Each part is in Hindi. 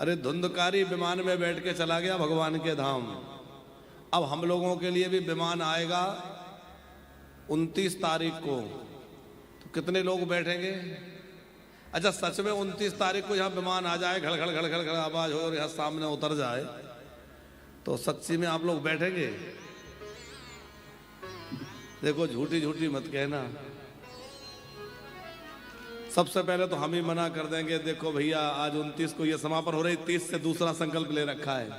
अरे धुंधकारी विमान में बैठ के चला गया भगवान के धाम। अब हम लोगों के लिए भी विमान आएगा 29 तारीख को, तो कितने लोग बैठेंगे? अच्छा सच में 29 तारीख को यहाँ विमान आ जाए, घड़ घड़ घड़ घड़ घड़ आवाज हो और यहाँ सामने उतर जाए, तो सच्ची में आप लोग बैठेंगे? देखो झूठी झूठी मत कहना। सबसे पहले तो हम ही मना कर देंगे, देखो भैया आज 29 को ये समापन हो रही, 30 से दूसरा संकल्प ले रखा है,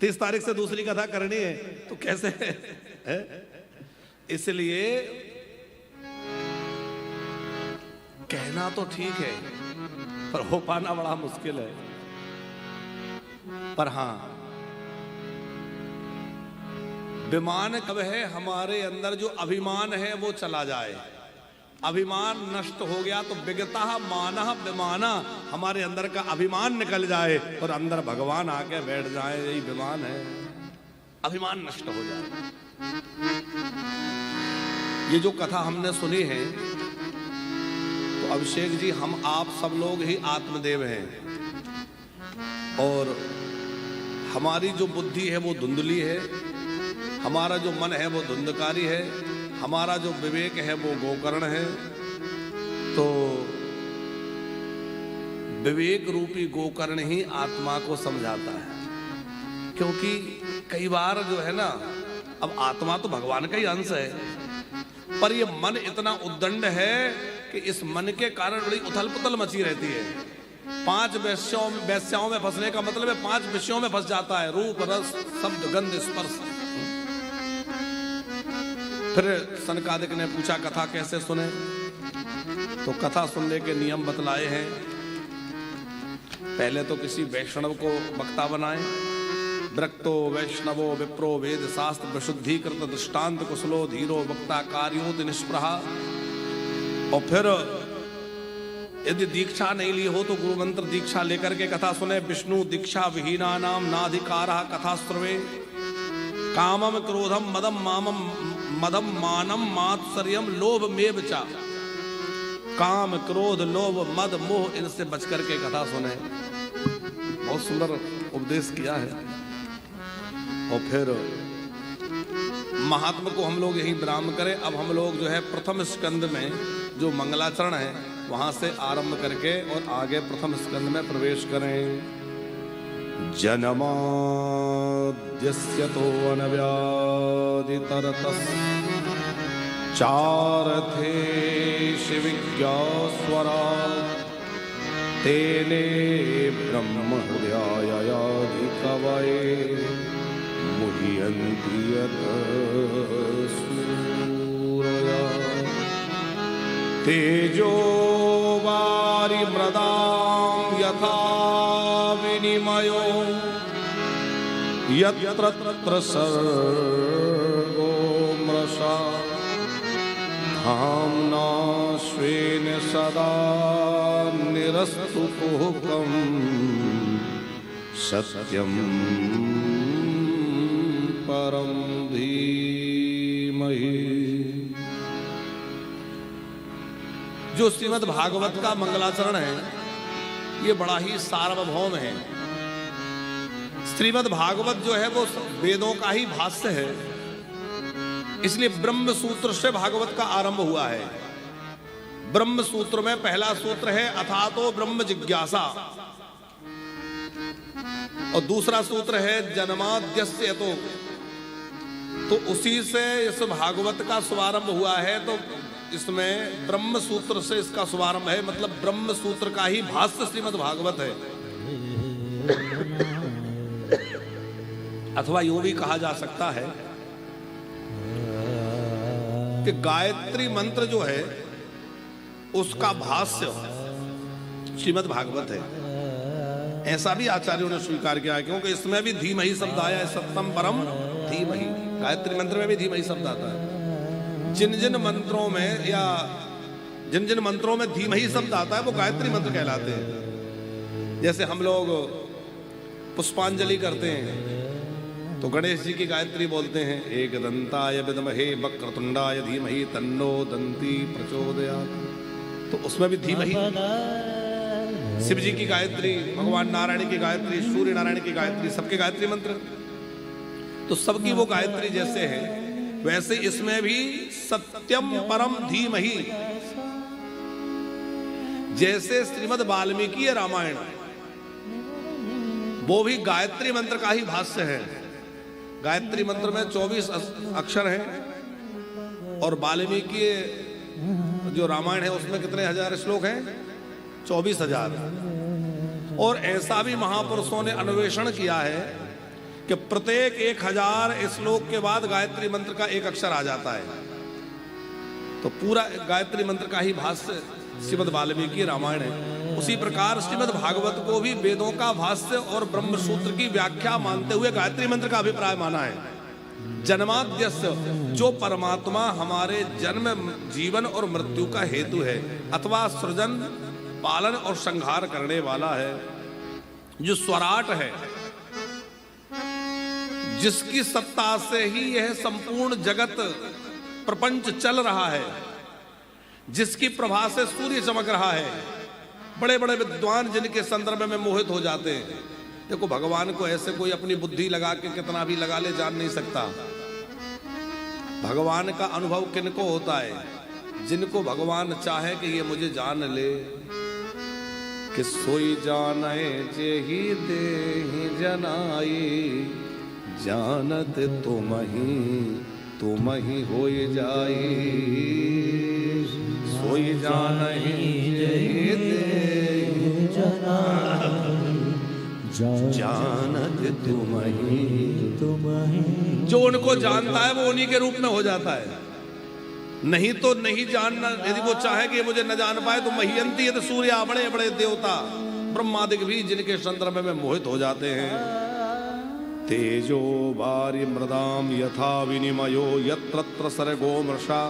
30 तारीख से दूसरी कथा करनी है, तो कैसे है? इसलिए कहना तो ठीक है पर हो पाना बड़ा मुश्किल है। पर हां, विमान कब है? हमारे अंदर जो अभिमान है वो चला जाए। अभिमान नष्ट हो गया तो विगता मानः विमाना, हमारे अंदर का अभिमान निकल जाए और अंदर भगवान आके बैठ जाए, यही विमान है। अभिमान नष्ट हो जाए। ये जो कथा हमने सुनी है, तो अभिषेक जी हम आप सब लोग ही आत्मदेव हैं और हमारी जो बुद्धि है वो धुंधली है, हमारा जो मन है वो धुंधकारी है, हमारा जो विवेक है वो गोकर्ण है। तो विवेक रूपी गोकर्ण ही आत्मा को समझाता है। क्योंकि कई बार जो है ना, अब आत्मा तो भगवान का ही अंश है, पर ये मन इतना उद्दंड है कि इस मन के कारण बड़ी उथल पुथल मची रहती है। 5 वैश्याओं में फंसने का मतलब है 5 विषयों में फंस जाता है, रूप रस शब्द गंध स्पर्श। फिर सनकादिक ने पूछा कथा कैसे सुने, तो कथा सुनने के नियम बतलाए हैं। पहले तो किसी वैष्णव को वक्ता बनाएं। वृक्तो वैष्णवो विप्रो वेद शास्त्र विशुद्धीकृत दृष्टांत कुशलो धीरो वक्ता कार्योत निष्प्रहा। और फिर यदि दीक्षा नहीं ली हो तो गुरु मंत्र दीक्षा लेकर के कथा सुने। विष्णु दीक्षा विहीना नाम नाधिकारः कथा श्रवे। कामम क्रोधम मदम मानम मात्सर्यम लोभ मेव चा। काम क्रोध लोभ मद मोह इनसे बच करके कथा सुने। बहुत सुंदर उपदेश किया है। और फिर महात्मा को हम लोग यही विराम करें। अब हम लोग जो है प्रथम स्कंद में जो मंगलाचरण है वहां से आरंभ करके और आगे प्रथम स्कंद में प्रवेश करें। जन्माद्यस्य तो अनव्यादितरतः चारथे शिविज्ञास्वरात् तेने ब्रह्महृदयायाधिकवये मुह्यन्ति यत् सूरया। तेजो वारिमृदां यथा विनिमयो यत्र तत्र सर्गो मृषा। धाम्ना स्वेन सदा निरस्तुकुहकं सत्यं परं धीमहि। जो श्रीमद् भागवत का मंगलाचरण है ये बड़ा ही सार्वभौम है। श्रीमद् भागवत जो है वो वेदों का ही भाष्य है, इसलिए ब्रह्म सूत्र से भागवत का आरंभ हुआ है। ब्रह्म सूत्र में पहला सूत्र है अथातो ब्रह्म जिज्ञासा, और दूसरा सूत्र है जन्माद्यस्य तो उसी से इस भागवत का शुभारंभ हुआ है। तो इसमें ब्रह्म सूत्र से इसका शुभारंभ है, मतलब ब्रह्म सूत्र का ही भाष्य श्रीमद् भागवत है। अथवा यूं भी कहा जा सकता है कि गायत्री मंत्र जो है उसका भाष्य श्रीमद् भागवत है। ऐसा भी आचार्यों ने स्वीकार किया है, क्योंकि इसमें भी धीमहि शब्द आया है। सत्यम परम धीमहि, गायत्री मंत्र में भी धीमहि शब्द आता है। जिन जिन मंत्रों में या जिन जिन मंत्रों में धीमहि शब्द आता है वो गायत्री मंत्र कहलाते हैं। जैसे हम लोग पुष्पांजलि करते हैं तो गणेश जी की गायत्री बोलते हैं, एक दंताय विद्महे वक्रतुंडाय धीमहि तन्नो दंती प्रचोदयात्। तो उसमें भी धीमहि शिव जी की गायत्री, भगवान नारायण की गायत्री, सूर्य नारायण की गायत्री, सबके गायत्री मंत्र। तो सबकी वो गायत्री जैसे है, वैसे इसमें भी सत्यम परम धीमहि, जैसे श्रीमद् वाल्मीकि रामायण वो भी गायत्री मंत्र का ही भाष्य है। गायत्री मंत्र में 24 अक्षर हैं और वाल्मीकि जो रामायण है उसमें कितने हजार श्लोक हैं? 24,000। और ऐसा भी महापुरुषों ने अन्वेषण किया है कि प्रत्येक 1000 श्लोक के बाद गायत्री मंत्र का एक अक्षर आ जाता है। तो पूरा गायत्री मंत्र का ही भाष्य श्रीमद् वाल्मीकि रामायण है। उसी प्रकार श्रीमद् भागवत को भी वेदों का भाष्य और ब्रह्म सूत्र की व्याख्या मानते हुए गायत्री मंत्र का अभिप्राय माना है। जन्माद्यस्य, जो परमात्मा हमारे जन्म, जीवन और मृत्यु का हेतु है, अथवा सृजन, पालन और संहार करने वाला है, जो स्वराट है, जिसकी सत्ता से ही यह संपूर्ण जगत प्रपंच चल रहा है, जिसकी प्रभा से सूर्य चमक रहा है। बड़े बड़े विद्वान जिनके संदर्भ में मोहित हो जाते हैं। देखो, भगवान को ऐसे कोई अपनी बुद्धि लगा के कितना भी लगा ले, जान नहीं सकता। भगवान का अनुभव किनको होता है? जिनको भगवान चाहे कि ये मुझे जान ले, कि सोई जाने जेहि देहि जनाई, जानत तुम ही होय जाई, सोई जानहि जेहि देहि जनाई, जानत तुम ही। जो उनको जानता है वो उन्हीं के रूप में हो जाता है। नहीं तो नहीं जानना, यदि वो चाहे कि मुझे न जान पाए तो महीयंती है, तो सूर्य, बड़े बड़े देवता ब्रह्मादिक भी जिनके संदर्भ में मोहित हो जाते हैं। तेजो वारि मृदाम यथा विनिमयो यत्र सर्गो मृषा,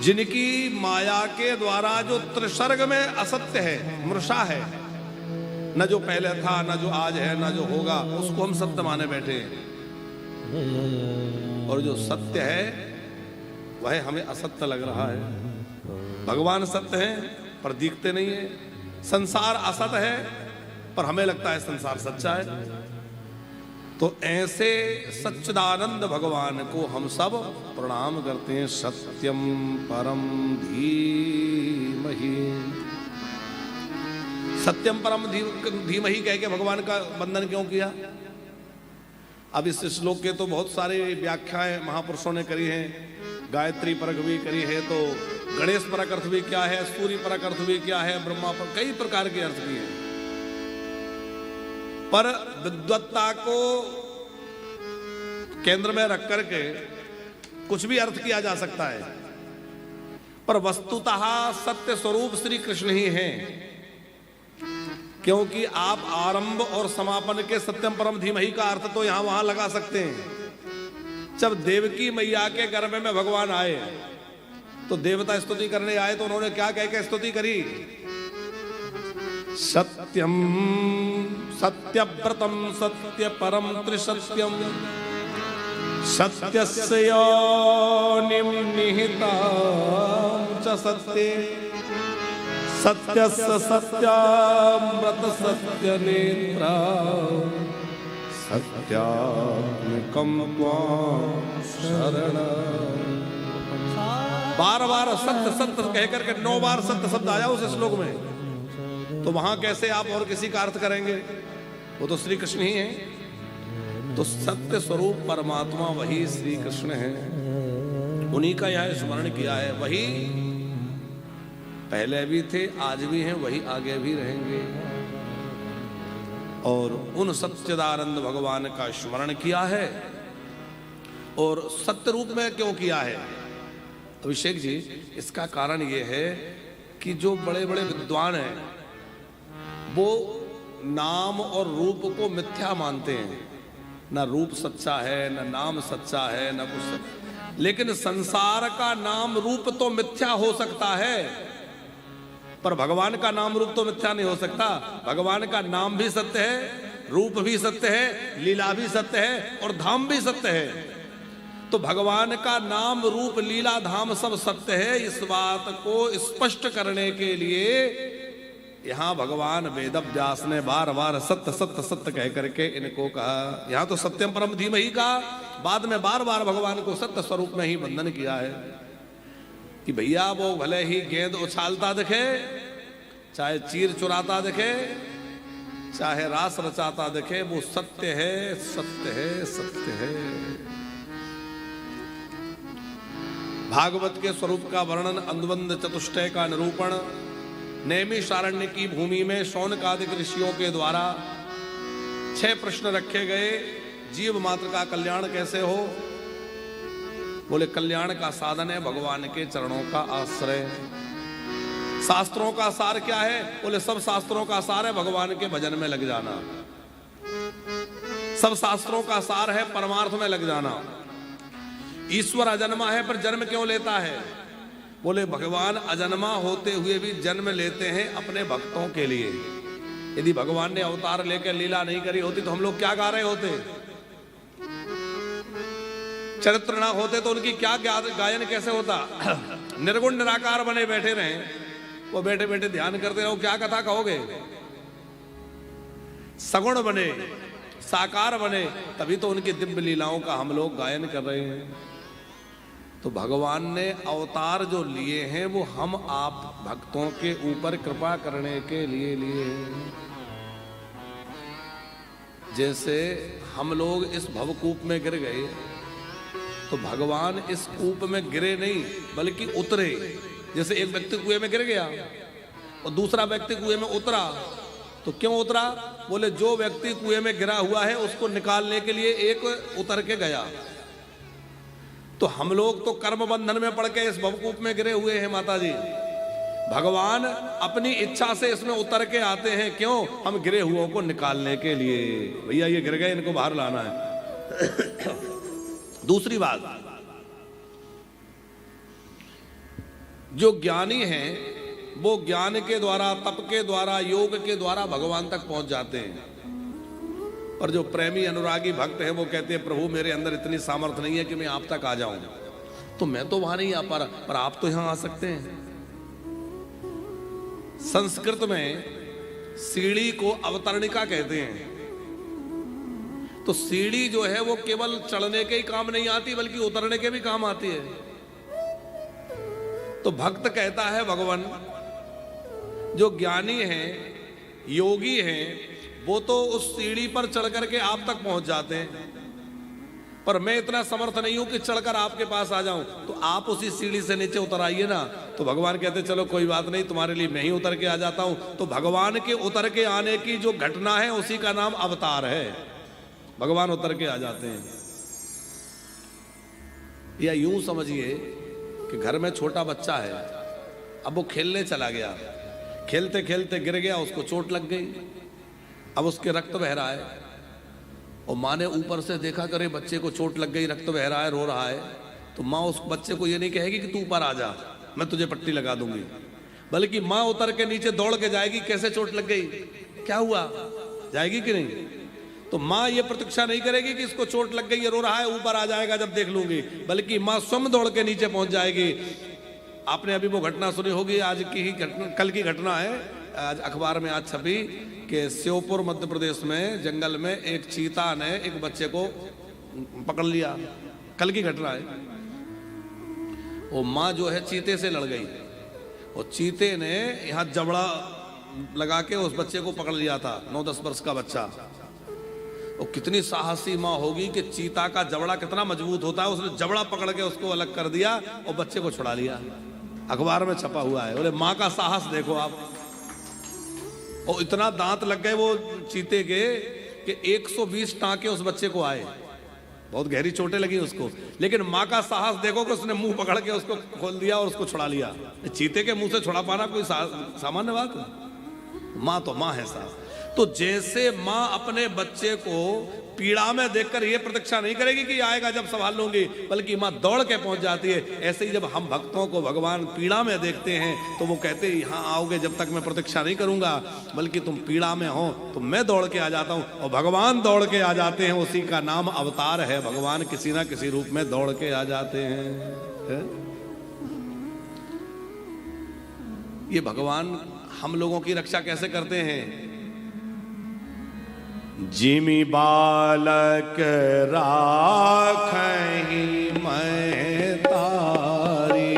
जिनकी माया के द्वारा जो त्रिसर्ग में असत्य है, मृषा है, न जो पहले था, न जो आज है, न जो होगा, उसको हम सत्य माने बैठे हैं। और जो सत्य है वह हमें असत्य लग रहा है। भगवान सत्य है पर दिखते नहीं है। संसार असत्य है पर हमें लगता है संसार सच्चा है। तो ऐसे सच्चिदानंद भगवान को हम सब प्रणाम करते हैं। सत्यम परम धीमहि, सत्यम परम धीमहि कह के भगवान का वंदन क्यों किया? अब इस श्लोक के तो बहुत सारे व्याख्याएं महापुरुषों ने करी हैं। गायत्री परक भी करी है, तो गणेश परक अर्थ भी क्या है, सूर्य परक अर्थ भी क्या है, ब्रह्मा पर कई प्रकार के अर्थ भी हैं। पर विद्वत्ता को केंद्र में रख करके कुछ भी अर्थ किया जा सकता है, पर वस्तुतः सत्य स्वरूप श्री कृष्ण ही हैं। क्योंकि आप आरंभ और समापन के सत्यम परम धीमहि का अर्थ तो यहां वहां लगा सकते हैं। जब देवकी मैया के गर्भ में भगवान आए तो देवता स्तुति करने आए, तो उन्होंने क्या कह के स्तुति करी? सत्यम सत्यव्रतम सत्य परम त्रिसत्यम, सत्यस्य योनिं निहितां च सत्ये, सत्यस्य सत्यामृत सत्य नेत्रा, सत्यात्मकं त्वां शरणं। बार बार सत्य सत्य कहकर के 9 बार सत्य शब्द आया उस श्लोक में। तो वहां कैसे आप और किसी का अर्थ करेंगे? वो तो श्री कृष्ण ही है। तो सत्य स्वरूप परमात्मा वही श्री कृष्ण है, उन्हीं का यह स्मरण किया है। वही पहले भी थे, आज भी हैं, वही आगे भी रहेंगे। और उन सच्चिदानंद भगवान का स्मरण किया है। और सत्य रूप में क्यों किया है अभिषेक जी? इसका कारण यह है कि जो बड़े बड़े विद्वान हैं वो नाम और रूप को मिथ्या मानते हैं। ना रूप सच्चा है, ना नाम सच्चा है, ना कुछ। लेकिन संसार का नाम रूप तो मिथ्या हो सकता है, पर भगवान का नाम रूप तो मिथ्या नहीं हो सकता। भगवान का नाम भी सत्य है, रूप भी सत्य है, लीला भी सत्य है और धाम भी सत्य है। तो भगवान का नाम रूप लीला धाम सब सत्य है। इस बात को स्पष्ट करने के लिए यहां भगवान वेद व्यास ने बार बार सत्य सत्य सत्य कह करके इनको कहा। यहां तो सत्यम परम धीमहि कहा, बाद में बार बार भगवान को सत्य स्वरूप में ही बंधन किया है कि भैया वो भले ही गेंद उछालता दिखे, चाहे चीर चुराता दिखे, चाहे रास रचाता दिखे, वो सत्य है, सत्य है, सत्य है। भागवत के स्वरूप का वर्णन, अनुबंध चतुष्टय का निरूपण नैमिषारण्य की भूमि में शौनकादिक ऋषियों के द्वारा 6 प्रश्न रखे गए। जीव मात्र का कल्याण कैसे हो? बोले कल्याण का साधन है भगवान के चरणों का आश्रय। शास्त्रों का सार क्या है? बोले सब शास्त्रों का सार है भगवान के भजन में लग जाना। सब शास्त्रों का सार है परमार्थ में लग जाना। ईश्वर अजन्मा है पर जन्म क्यों लेता है? बोले भगवान अजन्मा होते हुए भी जन्म लेते हैं अपने भक्तों के लिए। यदि भगवान ने अवतार लेकर लीला नहीं करी होती तो हम लोग क्या गा रहे होते? चरित्र ना होते तो उनकी क्या गायन कैसे होता? निर्गुण निराकार बने बैठे रहे, वो बैठे बैठे ध्यान करते रहो, क्या कथा कहोगे? सगुण बने, साकार बने, तभी तो उनकी दिव्य लीलाओं का हम लोग गायन कर रहे हैं। तो भगवान ने अवतार जो लिए हैं वो हम आप भक्तों के ऊपर कृपा करने के लिए लिए हैं। जैसे हम लोग इस भवकूप में गिर गए तो भगवान इस कूप में गिरे नहीं बल्कि उतरे। जैसे एक व्यक्ति कुएं में गिर गया और दूसरा व्यक्ति कुएं में उतरा, तो क्यों उतरा? बोले जो व्यक्ति कुएं में गिरा हुआ है उसको निकालने के लिए एक उतर के गया। तो हम लोग तो कर्म बंधन में पड़ के इस भवकूप में गिरे हुए हैं माता जी। भगवान अपनी इच्छा से इसमें उतर के आते हैं। क्यों? हम गिरे हुओं को निकालने के लिए। भैया ये गिर गए, इनको बाहर लाना है। दूसरी बात, जो ज्ञानी हैं वो ज्ञान के द्वारा, तप के द्वारा, योग के द्वारा भगवान तक पहुंच जाते हैं। और जो प्रेमी अनुरागी भक्त है वो कहते हैं प्रभु मेरे अंदर इतनी सामर्थ्य नहीं है कि मैं आप तक आ जाऊं, तो मैं तो वहां नहीं आ पा रहा, पर आप तो यहां आ सकते हैं। संस्कृत में सीढ़ी को अवतरणिका कहते हैं। तो सीढ़ी जो है वो केवल चढ़ने के ही काम नहीं आती बल्कि उतरने के भी काम आती है। तो भक्त कहता है भगवान जो ज्ञानी हैं, योगी हैं, वो तो उस सीढ़ी पर चढ़ करके आप तक पहुंच जाते हैं, पर मैं इतना समर्थ नहीं हूं कि चढ़कर आपके पास आ जाऊं, तो आप उसी सीढ़ी से नीचे उतर आइए ना। तो भगवान कहते चलो कोई बात नहीं, तुम्हारे लिए मैं ही उतर के आ जाता हूं। तो भगवान के उतर के आने की जो घटना है उसी का नाम अवतार है। भगवान उतर के आ जाते हैं। या यूं समझिए कि घर में छोटा बच्चा है, अब वो खेलने चला गया, खेलते खेलते गिर गया, उसको चोट लग गई, अब उसके रक्त बह रहा है और माँ ने ऊपर से देखा करे बच्चे को चोट लग गई, रक्त बह रहा है, रो रहा है, तो माँ उस बच्चे को ये नहीं कहेगी कि तू ऊपर आ जा, मैं तुझे पट्टी लगा दूंगी, बल्कि माँ उतर के नीचे दौड़ के जाएगी, कैसे चोट लग गई, क्या हुआ, जाएगी कि नहीं? तो माँ ये प्रतीक्षा नहीं करेगी कि इसको चोट लग गई, ये रो रहा है, ऊपर आ जाएगा जब देख लूंगी, बल्कि माँ स्वयं दौड़ के नीचे पहुंच जाएगी। आपने अभी वो घटना सुनी होगी, आज की ही घटना, कल की घटना है, आज अखबार में आज छपी कि श्योपुर मध्य प्रदेश में जंगल में एक चीता ने एक बच्चे को पकड़ लिया। कल की घटना है। वो माँ जो है चीते से लड़ गई और चीते ने यहाँ जबड़ा लगा के उस बच्चे को पकड़ लिया था, 9-10 वर्ष का बच्चा। और कितनी साहसी माँ होगी कि चीता का जबड़ा कितना मजबूत होता है, उसने जबड़ा पकड़ के उसको अलग कर दिया और बच्चे को छुड़ा लिया। अखबार में छपा हुआ है। बोले माँ का साहस देखो आप। और इतना दांत लग गए वो चीते के कि 120 टांके उस बच्चे को आए, बहुत गहरी चोटें लगी उसको, लेकिन माँ का साहस देखो कि उसने मुंह पकड़ के उसको खोल दिया और उसको छुड़ा लिया। चीते के मुंह से छुड़ा पाना कोई सामान्य बात है? माँ तो माँ है साहब। तो जैसे माँ अपने बच्चे को पीड़ा में देखकर ये प्रतीक्षा नहीं करेगी कि आएगा जब संभाल लूंगी, बल्कि माँ दौड़ के पहुंच जाती है। ऐसे ही जब हम भक्तों को भगवान पीड़ा में देखते हैं तो वो कहते हैं यहाँ आओगे जब तक मैं प्रतीक्षा नहीं करूंगा, बल्कि तुम पीड़ा में हो तो मैं दौड़ के आ जाता हूँ। और भगवान दौड़ के आ जाते हैं, उसी का नाम अवतार है। भगवान किसी ना किसी रूप में दौड़ के आ जाते हैं। ये भगवान हम लोगों की रक्षा कैसे करते हैं? जिमि बालक राखहि मैं तारी,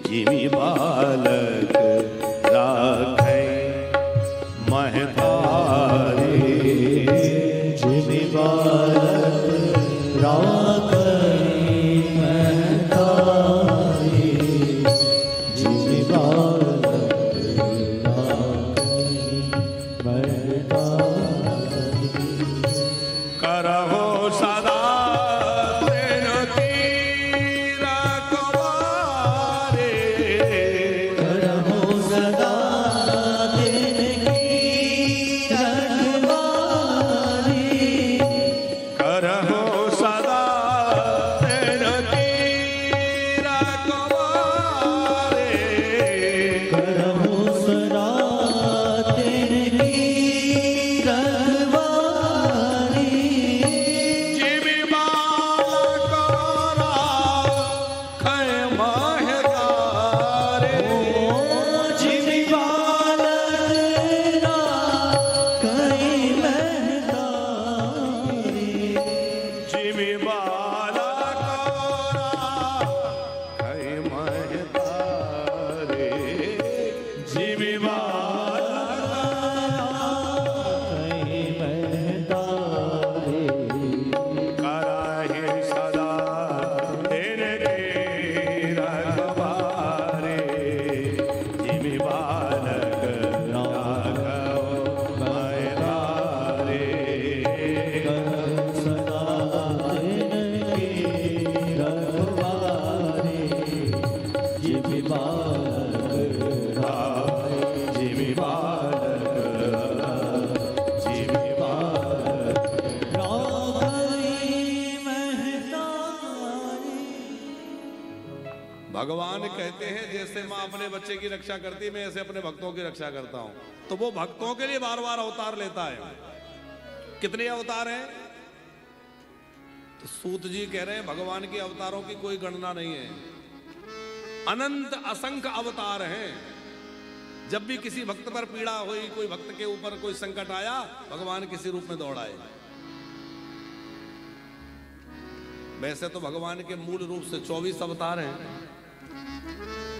जिमि बालक राखहि मैं तारी, जिमि बालक राखहि मैं तारी, जिमि बालक राखहि मैं तारी। करहो सदा तिनकी रखवारे, करहो सदा तिनकी रखवारी, करहो सदा तिनकी रखवारे, करहो सदा तिनकी रखवारी। जिमि बालक राखहि मैं तारे, जिमि बालक राखहि मैं तारी, जिमि बालक राखहि मैं तारे, जिमि राखहि मैं तारी। कराहि सदा तिनके रखवारे, जिमि बालक राखौ मैं तारे, सदा तिनकी रखवारी, जिमि बालक जिमि बालक, जिमि बालक। राखहि मैं तारी। भगवान कहते हैं जैसे माँ अपने बच्चे की रक्षा करती, मैं ऐसे अपने भक्तों की रक्षा करता हूं। तो वो भक्तों के लिए बार बार अवतार लेता है। कितने अवतार हैं? तो सूत जी कह रहे हैं भगवान के अवतारों की कोई गणना नहीं है, अनंत असंख्य अवतार हैं। जब भी किसी भक्त पर पीड़ा हुई, कोई भक्त के ऊपर कोई संकट आया, भगवान किसी रूप में दौड़ आए। वैसे तो भगवान के मूल रूप से 24 अवतार हैं,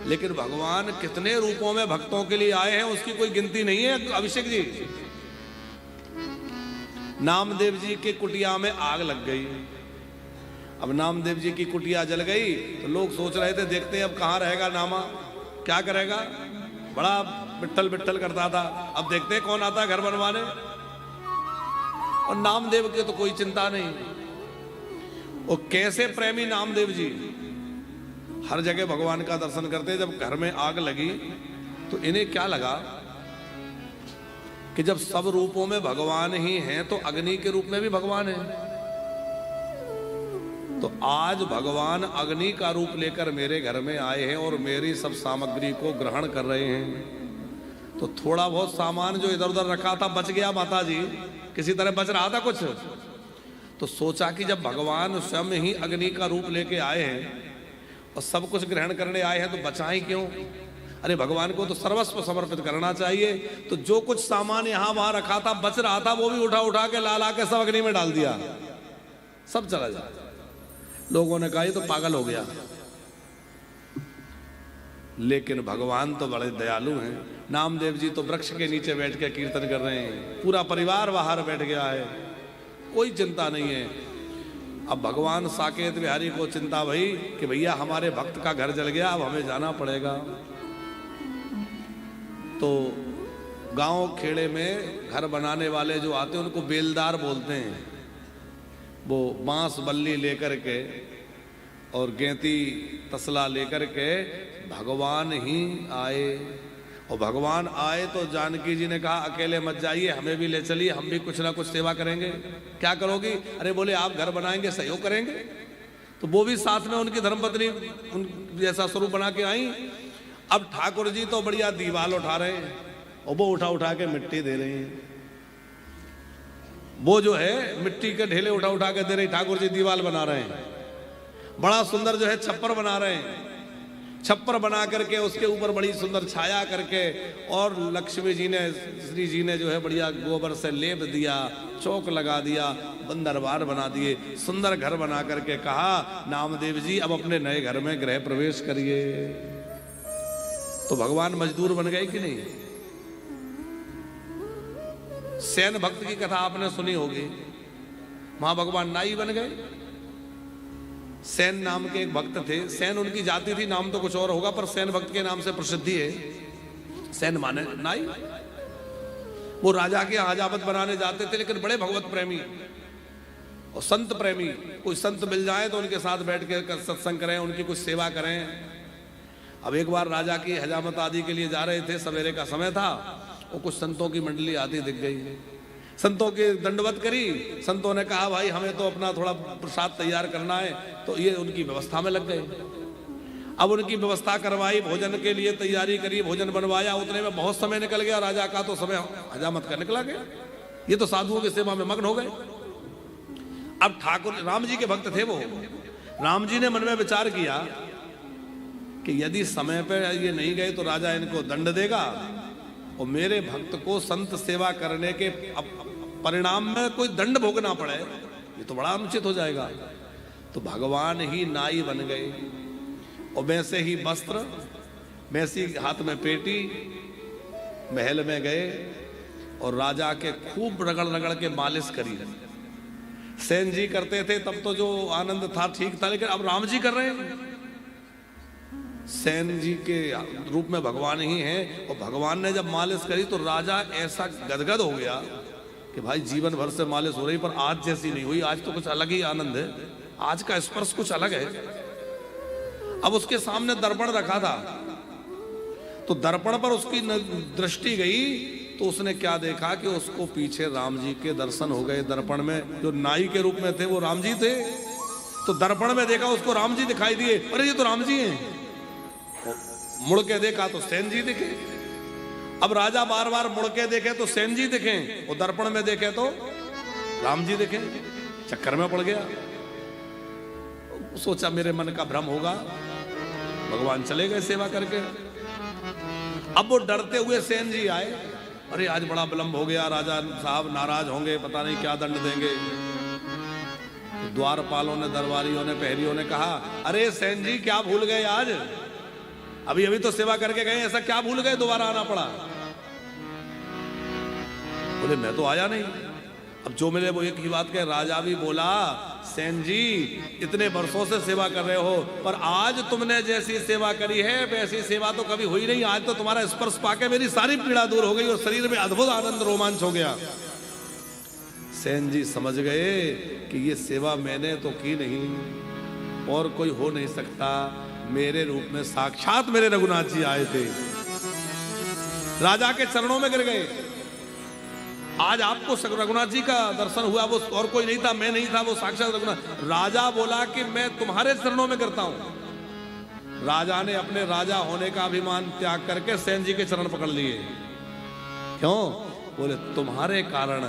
लेकिन भगवान कितने रूपों में भक्तों के लिए आए हैं उसकी कोई गिनती नहीं है। अभिषेक जी, नामदेव जी के कुटिया में आग लग गई। अब नामदेव जी की कुटिया जल गई तो लोग सोच रहे थे देखते हैं अब कहां रहेगा नामा, क्या करेगा। बड़ा बिट्ठल बिट्ठल करता था, अब देखते हैं कौन आता है घर बनवाने। और नामदेव की तो कोई चिंता नहीं। वो कैसे प्रेमी नामदेव जी हर जगह भगवान का दर्शन करते। जब घर में आग लगी तो इन्हें क्या लगा कि जब सब रूपों में भगवान ही हैं तो अग्नि के रूप में भी भगवान है। तो आज भगवान अग्नि का रूप लेकर मेरे घर में आए हैं और मेरी सब सामग्री को ग्रहण कर रहे हैं। तो थोड़ा बहुत सामान जो इधर उधर रखा था बच गया माता जी, किसी तरह बच रहा था कुछ। तो सोचा कि जब भगवान स्वयं ही अग्नि का रूप लेके आए हैं और सब कुछ ग्रहण करने आए हैं तो बचाएं क्यों। अरे भगवान को तो सर्वस्व समर्पित करना चाहिए। तो जो कुछ सामान यहां वहां रखा था बच रहा था वो भी उठा उठा के ला के सब अग्नि में डाल दिया, सब चला जाए। लोगों ने कहा ये तो पागल हो गया, लेकिन भगवान तो बड़े दयालु हैं। नामदेव जी तो वृक्ष के नीचे बैठ के कीर्तन कर रहे हैं, पूरा परिवार बाहर बैठ गया है, कोई चिंता नहीं है। अब भगवान साकेत बिहारी को चिंता भई कि भैया हमारे भक्त का घर जल गया, अब हमें जाना पड़ेगा। तो गांव खेड़े में घर बनाने वाले जो आते हैं उनको बेलदार बोलते हैं। वो बांस बल्ली लेकर के और गेंती तसला लेकर के भगवान ही आए। और भगवान आए तो जानकी जी ने कहा अकेले मत जाइए, हमें भी ले चलिए, हम भी कुछ ना कुछ सेवा करेंगे। क्या करोगी? अरे बोले आप घर बनाएंगे, सहयोग करेंगे। तो वो भी साथ में उनकी धर्मपत्नी उन जैसा स्वरूप बना के आई। अब ठाकुर जी तो बढ़िया दीवाल उठा रहे हैं और वो उठा उठा के मिट्टी दे रहे हैं। वो जो है मिट्टी के ढेले उठा उठा के दे रहे, ठाकुर जी दीवाल बना रहे हैं। बड़ा सुंदर जो है छप्पर बना रहे हैं। छप्पर बना करके उसके ऊपर बड़ी सुंदर छाया करके, और लक्ष्मी जी ने, श्री जी ने जो है बढ़िया गोबर से लेप दिया, चौक लगा दिया, बंदरबार बना दिए, सुंदर घर बना करके कहा नामदेव जी अब अपने नए घर में गृह प्रवेश करिए। तो भगवान मजदूर बन गए कि नहीं? सेन भक्त की कथा आपने सुनी होगी, वहां भगवान नाई बन गए। सेन नाम के एक भक्त थे, सेन उनकी जाति थी, नाम तो कुछ और होगा, पर सेन भक्त के नाम से प्रसिद्धि है। सेन माने नाई। वो राजा के हजामत बनाने जाते थे, लेकिन बड़े भगवत प्रेमी और संत प्रेमी। कोई संत मिल जाए तो उनके साथ बैठ के सत्संग करें, उनकी कुछ सेवा करें। अब एक बार राजा की हजामत आदि के लिए जा रहे थे, सवेरे का समय था, और कुछ संतों की मंडली आती दिख गई। संतों की दंडवत करी। संतों ने कहा भाई हमें तो अपना थोड़ा प्रसाद तैयार करना है, तो ये उनकी व्यवस्था में लग गए। अब उनकी व्यवस्था करवाई, भोजन के लिए तैयारी करी, भोजन बनवाया, उतने में बहुत समय निकल गया। राजा का तो समय हजामत का निकला गया, ये तो साधुओं की सेवा में मग्न हो गए। अब ठाकुर राम जी के भक्त थे वो। राम जी ने मन में विचार किया कि यदि समय पर ये नहीं गए तो राजा इनको दंड देगा, और मेरे भक्त को संत सेवा करने के परिणाम में कोई दंड भोगना पड़े, ये तो बड़ा अनुचित हो जाएगा। तो भगवान ही नाई बन गए, और वैसे ही वस्त्र, वैसी हाथ में पेटी, महल में गए और राजा के खूब रगड़ रगड़ के मालिश करी। सेन जी करते थे तब तो जो आनंद था ठीक था, लेकिन अब राम जी कर रहे हैं। सेन जी के रूप में भगवान ही हैं, और भगवान ने जब मालिश करी तो राजा ऐसा गदगद हो गया कि भाई जीवन भर से मालिश हो रही, पर आज जैसी नहीं हुई। आज तो कुछ अलग ही आनंद है, आज का स्पर्श कुछ अलग है। अब उसके सामने दर्पण रखा था, तो दर्पण पर उसकी दृष्टि गई, तो उसने क्या देखा कि उसको पीछे राम जी के दर्शन हो गए। दर्पण में जो नाई के रूप में थे वो राम जी थे, तो दर्पण में देखा उसको राम जी दिखाई दिए। अरे ये तो राम जी हैं। मुड़ के देखा तो सेन जी दिखे। अब राजा बार बार मुड़ के देखे तो सेन जी दिखे, और दर्पण में देखे तो राम जी दिखे। चक्कर में पड़ गया, सोचा मेरे मन का भ्रम होगा। भगवान चले गए सेवा करके। अब वो डरते हुए सेन जी आए, अरे आज बड़ा विलंब हो गया, राजा साहब नाराज होंगे, पता नहीं क्या दंड देंगे। द्वारपालों ने, दरबारियों ने, पहरियों ने कहा अरे सेन जी क्या भूल गए, आज अभी अभी तो सेवा करके गए, ऐसा क्या भूल गए दोबारा आना पड़ा? बोले मैं तो आया नहीं। अब जो मिले वो एक ही बात कहे। राजा भी बोला सेन जी इतने वर्षों से सेवा कर रहे हो, पर आज तुमने जैसी सेवा करी है वैसी सेवा तो कभी हुई नहीं। आज तो तुम्हारा स्पर्श पाके मेरी सारी पीड़ा दूर हो गई और शरीर में अद्भुत आनंद रोमांच हो गया। सेन जी समझ गए कि ये सेवा मैंने तो की नहीं, और कोई हो नहीं सकता। मेरे रूप में साक्षात मेरे रघुनाथ जी आए थे। राजा के चरणों में गिर गए। आज आपको रघुनाथ जी का दर्शन हुआ, वो और कोई नहीं था, मैं नहीं था, वो साक्षात रघुनाथ। राजा बोला कि मैं तुम्हारे चरणों में गिरता हूं। राजा ने अपने राजा होने का अभिमान त्याग करके सेन जी के चरण पकड़ लिए। क्यों? बोले तुम्हारे कारण,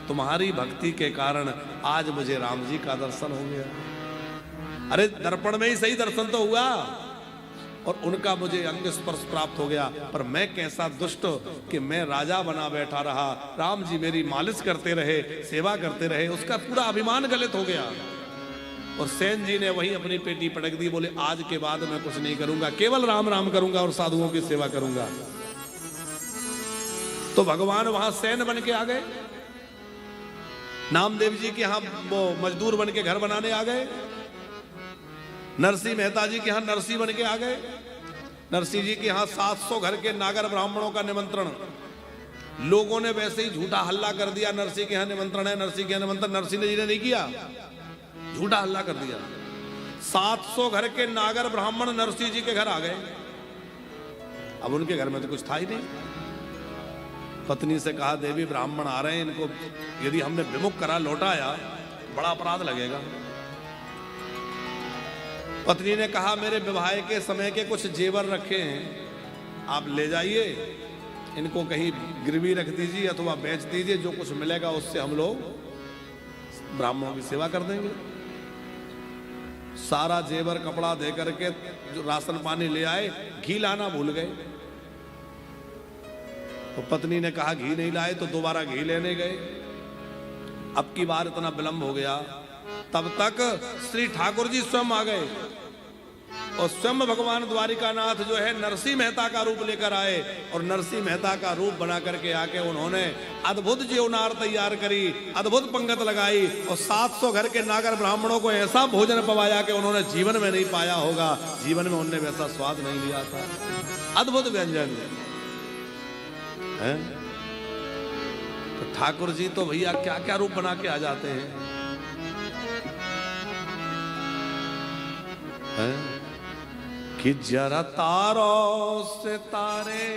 तुम्हारी भक्ति के कारण आज मुझे राम जी का दर्शन हो गया। अरे दर्पण में ही सही दर्शन तो हुआ, और उनका मुझे अंग स्पर्श प्राप्त हो गया, पर मैं कैसा दुष्ट कि मैं राजा बना बैठा रहा, राम जी मेरी मालिश करते रहे, सेवा करते रहे, उसका पूरा अभिमान गलित हो गया। और सेन जी ने वहीं अपनी पेटी पटक दी। बोले आज के बाद मैं कुछ नहीं करूंगा, केवल राम राम करूंगा और साधुओं की सेवा करूंगा। तो भगवान वहां सेन बन के आ गए। नामदेव जी के यहां वो मजदूर बन के घर बनाने आ गए। नरसिंह मेहता जी के यहां नरसिंह बन के आ गए। नरसिंह जी के यहां 700 घर के नागर ब्राह्मणों का निमंत्रण। लोगों ने वैसे ही झूठा हल्ला कर दिया, नरसिंह के यहां निमंत्रण है, नरसिंह के यहां निमंत्रण। नरसिंह जी ने नहीं किया, झूठा हल्ला कर दिया। 700 घर के नागर ब्राह्मण नरसिंह जी के घर आ गए। अब उनके घर में तो कुछ था ही नहीं। पत्नी से कहा देवी ब्राह्मण आ रहे हैं, इनको यदि हमने विमुख करा, लौटाया, बड़ा अपराध लगेगा। पत्नी ने कहा मेरे विवाह के समय के कुछ जेवर रखे हैं, आप ले जाइए, इनको कहीं गिरवी रख दीजिए अथवा बेच दीजिए, जो कुछ मिलेगा उससे हम लोग ब्राह्मणों की सेवा कर देंगे। सारा जेवर कपड़ा दे करके जो राशन पानी ले आए, घी लाना भूल गए। तो पत्नी ने कहा घी नहीं लाए, तो दोबारा घी लेने गए। अब की बार इतना विलंब हो गया, तब तक श्री ठाकुर जी स्वयं आ गए और स्वयं भगवान द्वारिकानाथ जो है नरसिंह मेहता का रूप लेकर आए और नरसिंह मेहता का रूप बना करके आके उन्होंने अद्भुत जीवनार तैयार करी, अद्भुत पंगत लगाई और 700 घर के नागर ब्राह्मणों को ऐसा भोजन पवाया कि उन्होंने जीवन में नहीं पाया होगा, जीवन में उन्होंने वैसा स्वाद नहीं लिया था। अद्भुत व्यंजन है। तो ठाकुर जी तो भैया क्या क्या रूप बना के आ जाते हैं, कि जरा तारों से तारे,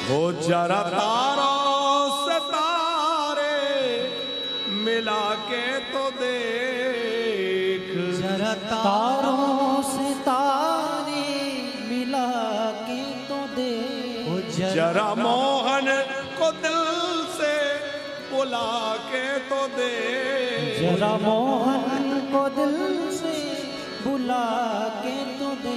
हो जरा तारों से तारे मिला के तो देख, जरा तारों से तारे मिला के तो देख, जरा मोहन को दिल से बुला के तो दे, जरा मोहन को दिल से बुला के तो दे।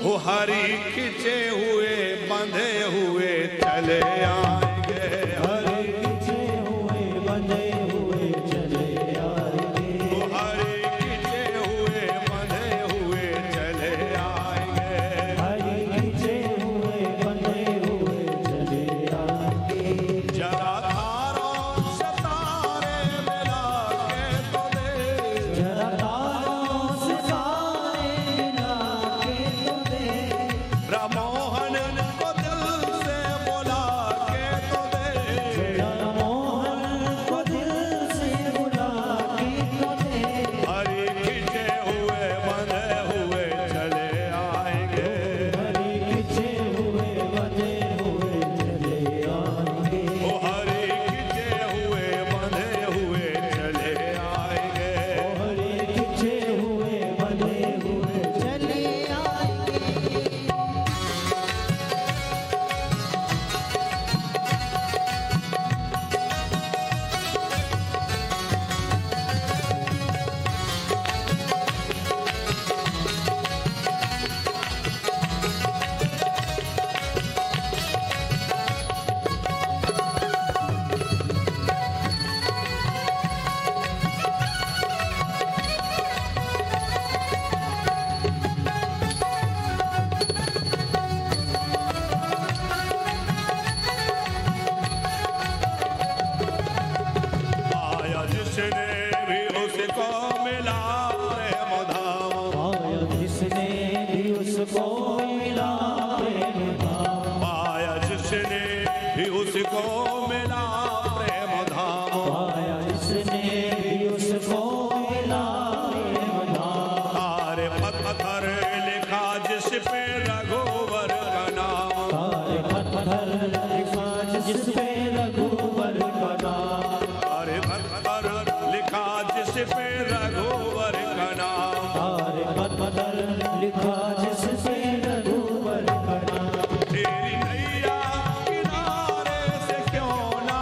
वो हरी खिंचे हुए बंधे हुए चले आएंगे, हरी खिंचे हुए बंधे हुए चले आएंगे, वो हरी खिंचे हुए बंधे हुए चले आएंगे, हरी खिंचे हुए बंधे हुए चले आएंगे। जरा तारों से तारे मिला के तो दे, जरा तारों से तारे मिला के तो दे, रामोहन को दिल से बुला के तो दे, जरा मोहन को दिल से बुला के तो दे। हरी खिंचे हुए बंधे हुए चले आएंगे, हरी खिंचे हुए बंधे हुए चले आएंगे, वो हरी खिंचे हुए बंधे हुए चले आएंगे, हरी खिंचे हुए बंधे हुए चले आएंगे। आया जिसने भी उसको मिला प्रेम धाम, आया जिसने भी उसको मिला प्रेम धाम, आया जिसने भी उसको मिला प्रेम धाम, आया जिसने भी उसको मिला प्रेम धाम। तारे पत्थर लिखा जिस पे रघुवर का नाम, तारे पत्थर लिखा जिस पे रघुवर का नाम, तारे पत्थर लिखा जिस पे रघुवर का नाम, तारे पत्थर लिखा जिस पे रघुवर का नाम। तेरी नैया किनारे से क्यों ना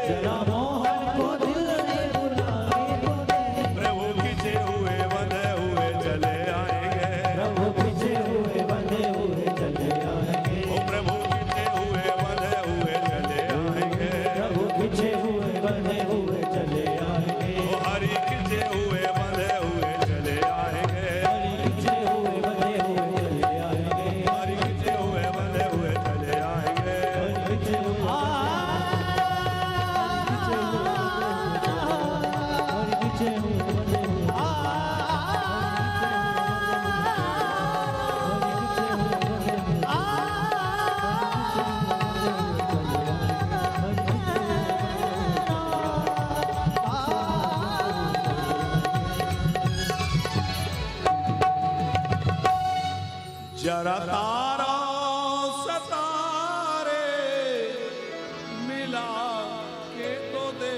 जरा मोहन को दिल से बुला के तो दे। प्रभु खींचे हुए बंधे हुए चले आएंगे। प्रभु पीछे हुए बंधे हुए चले आएंगे। ओ प्रभु खींचे हुए बंधे हुए चले आएंगे। प्रभु पीछे हुए बंधे हुए चले आएंगे। ओ हरि खींचे हुए बंधे हुए चले आएंगे। हरि पीछे हुए बंधे हुए चले आएंगे। हरि खींचे हुए बंधे हुए चले आएंगे। हरि पीछे हुए हरि पीछे हुए बंधे हुए जरा तारा सतारे मिला के तो दे।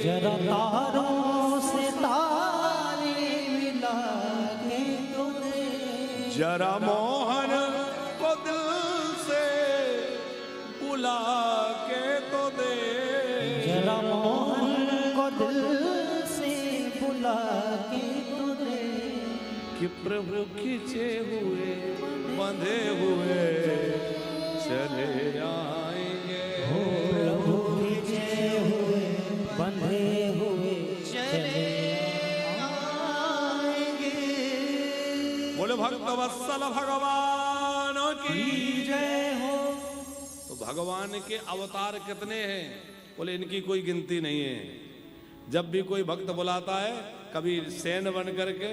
जरा तारों से तारे मिला के तो दे। जरा मोहन को दिल से बुला के तो दे। जरा मोहन को दिल से बुला के तो दे। कि प्रभु खींचे हुए बंधे हुए चले आएंगे। प्रभु खींचे हुए बंधे हुए चले आएंगे। बोले भक्त वत्सल भगवान की जय हो। तो भगवान के अवतार कितने हैं? बोले इनकी कोई गिनती नहीं है। जब भी कोई भक्त बुलाता है, कभी सैन बन करके,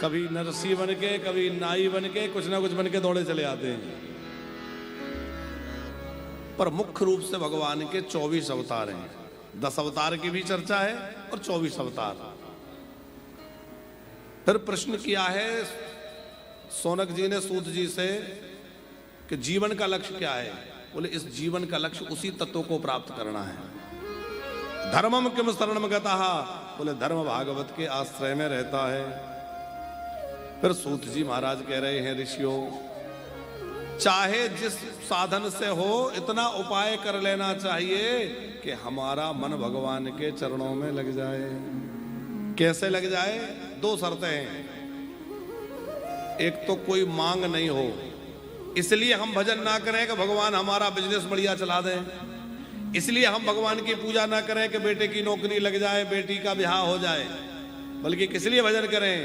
कभी नरसी बन के, कभी नाई बन के, कुछ ना कुछ बन के दौड़े चले आते हैं। पर मुख्य रूप से भगवान के 24 अवतार हैं। 10 अवतार की भी चर्चा है और 24 अवतार। फिर प्रश्न किया है सौनक जी ने सूत जी से कि जीवन का लक्ष्य क्या है? बोले इस जीवन का लक्ष्य उसी तत्व को प्राप्त करना है। धर्मम किम शरणम गतः, बोले धर्म भागवत के आश्रय में रहता है। फिर सूत जी महाराज कह रहे हैं ऋषियों, चाहे जिस साधन से हो इतना उपाय कर लेना चाहिए कि हमारा मन भगवान के चरणों में लग जाए। कैसे लग जाए? 2 शर्तें हैं। एक तो कोई मांग नहीं हो, इसलिए हम भजन ना करें कि भगवान हमारा बिजनेस बढ़िया चला दें। इसलिए हम भगवान की पूजा ना करें कि बेटे की नौकरी लग जाए, बेटी का ब्याह हो जाए। बल्कि किस लिए भजन करें?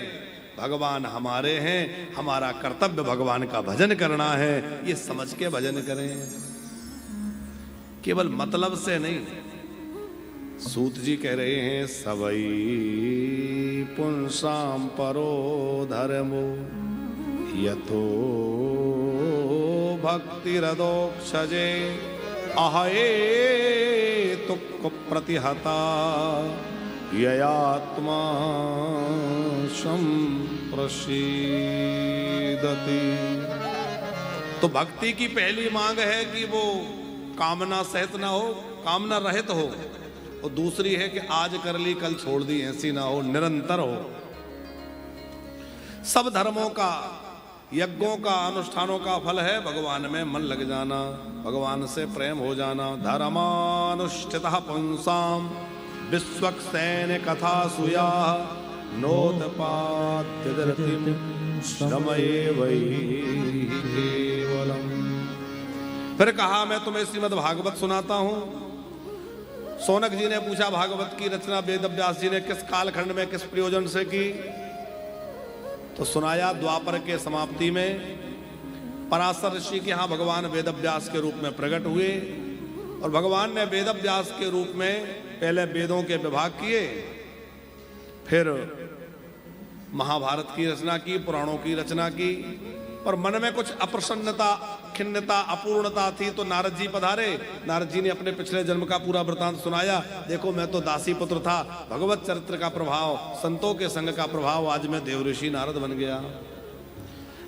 भगवान हमारे हैं, हमारा कर्तव्य भगवान का भजन करना है, ये समझ के भजन करें, केवल मतलब से नहीं। सूत जी कह रहे हैं सवई पुंसाम परो धर्मो यथो भक्ति रदोक्षजे अहे तुक प्रतिहता ययात्मा संप्रसीदति। तो भक्ति की पहली मांग है कि वो कामना सहित ना हो, कामना रहित हो। और दूसरी है कि आज कर ली कल छोड़ दी, ऐसी ना हो, निरंतर हो। सब धर्मों का, यज्ञों का, अनुष्ठानों का फल है भगवान में मन लग जाना, भगवान से प्रेम हो जाना। धर्मानुष्ठितः पुंसाम विश्वक्सेन कथा सुया नोदपाद्यदृतिम श्रमये केवलम। फिर कहा मैं तुम्हें श्रीमद् भागवत सुनाता हूं। सौनक जी ने पूछा भागवत की रचना वेद व्यास जी ने किस कालखंड में किस प्रयोजन से की? तो सुनाया द्वापर के समाप्ति में पराशर ऋषि के यहाँ भगवान वेद व्यास के रूप में प्रकट हुए और भगवान ने वेद व्यास के रूप में पहले वेदों के विभाग किए, फिर महाभारत की रचना की, पुराणों की रचना की। और मन में कुछ अप्रसन्नता, खिन्नता, अपूर्णता थी तो नारद जी पधारे। नारद जी ने अपने पिछले जन्म का पूरा वृतांत सुनाया। देखो मैं तो दासी पुत्र था, भगवत चरित्र का प्रभाव, संतों के संग का प्रभाव, आज मैं देवऋषि नारद बन गया।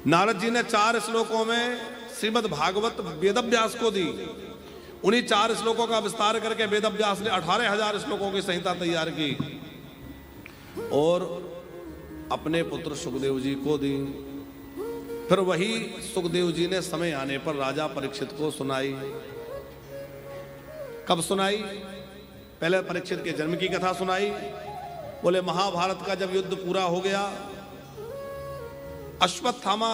नारद जी ने 4 श्लोकों में श्रीमद् भागवत वेदव्यास को दी। उन्हीं 4 श्लोकों का विस्तार करके वेदव्यास ने 18,000 श्लोकों की संहिता तैयार की और अपने पुत्र सुखदेव जी को दी। फिर वही सुखदेव जी ने समय आने पर राजा परीक्षित को सुनाई। कब सुनाई? पहले परीक्षित के जन्म की कथा सुनाई। बोले महाभारत का जब युद्ध पूरा हो गया, अश्वत्थामा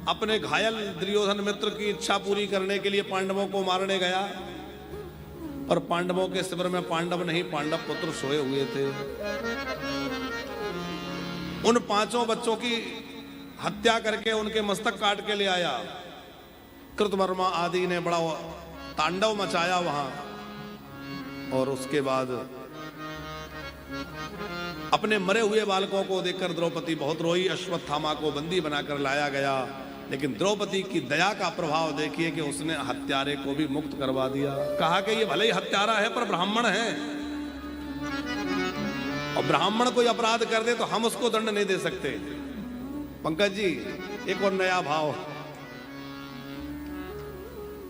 अपने घायल दुर्योधन मित्र की इच्छा पूरी करने के लिए पांडवों को मारने गया, पर पांडवों के शिविर में पांडव नहीं, पांडव पुत्र सोए हुए थे। उन 5 बच्चों की हत्या करके उनके मस्तक काट के ले आया। कृतवर्मा आदि ने बड़ा तांडव मचाया वहां, और उसके बाद अपने मरे हुए बालकों को देखकर द्रौपदी बहुत रोई। अश्वत्थामा को बंदी बनाकर लाया गया, लेकिन द्रौपदी की दया का प्रभाव देखिए कि उसने हत्यारे को भी मुक्त करवा दिया। कहा कि ये भले ही हत्यारा है पर ब्राह्मण है, और ब्राह्मण कोई अपराध कर दे तो हम उसको दंड नहीं दे सकते। पंकज जी, एक और नया भाव,